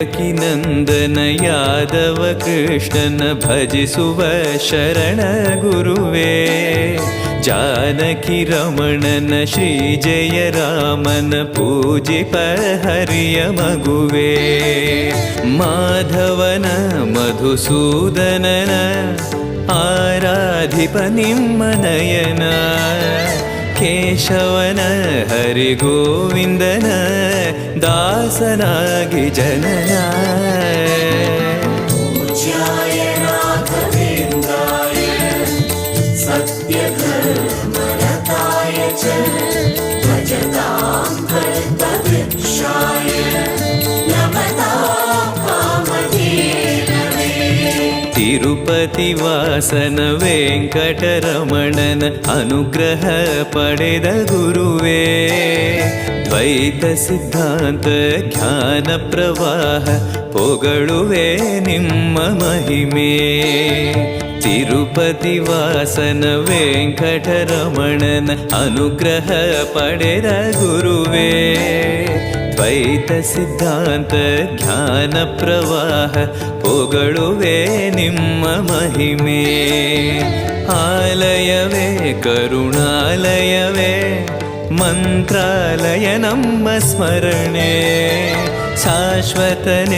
ನಂದನ ಯಾದವ ಕೃಷ್ಣನ ಭಜಿಸುವ ಶರಣ ಗುರುವೇ, ಜಾನಕಿ ರಮಣನ ಶ್ರೀ ಜಯ ರಾಮನ ಪೂಜಿಪ ಹರಿಯ ಮಗುವೇ, ಮಾಧವನ ಮಧುಸೂದನನ ಆರಾಧಿಪ ನಿಮ್ಮ ನಯನ, ಕೇಶವನ ಹರಿಗೋವಿಂದನ ದಾಸನಾಗಿ ಜನನ. ಪೂಜ್ಯಾಯ ರಾಘವೇಂದ್ರಾಯ ಸತ್ಯಧರ್ಮರತಾಯ ಚ ಭಜತಾಂ ಕಲ್ಪವೃಕ್ಷಾಯ ನಮತಾಂ ಕಾಮಧೇನವೇ. ತಿರುಪತಿ ವಾಸನ ವೆಂಕಟರಮಣನ ಅನುಗ್ರಹ ಪಡೆದ ಗುರುವೇ, ದ್ವೈತ ಸಿದ್ಧಾಂತ ಜ್ಞಾನ ಪ್ರವಾಹ ಪೊಗಳುವೆ ನಿಮ್ಮ ಮಹಿಮೆ. ತಿರುಪತಿ ವಾಸನ ವೆಂಕಟರಮಣನ ಅನುಗ್ರಹ ಪಡೆದ ಗುರುವೇ, ದ್ವೈತ ಸಿದ್ಧಾಂತ ಜ್ಞಾನ ಪ್ರವಾಹ ಪೊಗಳುವೆ ನಿಮ್ಮ ಮಹಿಮೆ. ಆಲಯವೇ ಕರುಣಾಲಯವೇ ಮಂತ್ರಾಲಯ ನಮ್ಮ ಸ್ಮರಣೆ, ಶಾಶ್ವತನೆ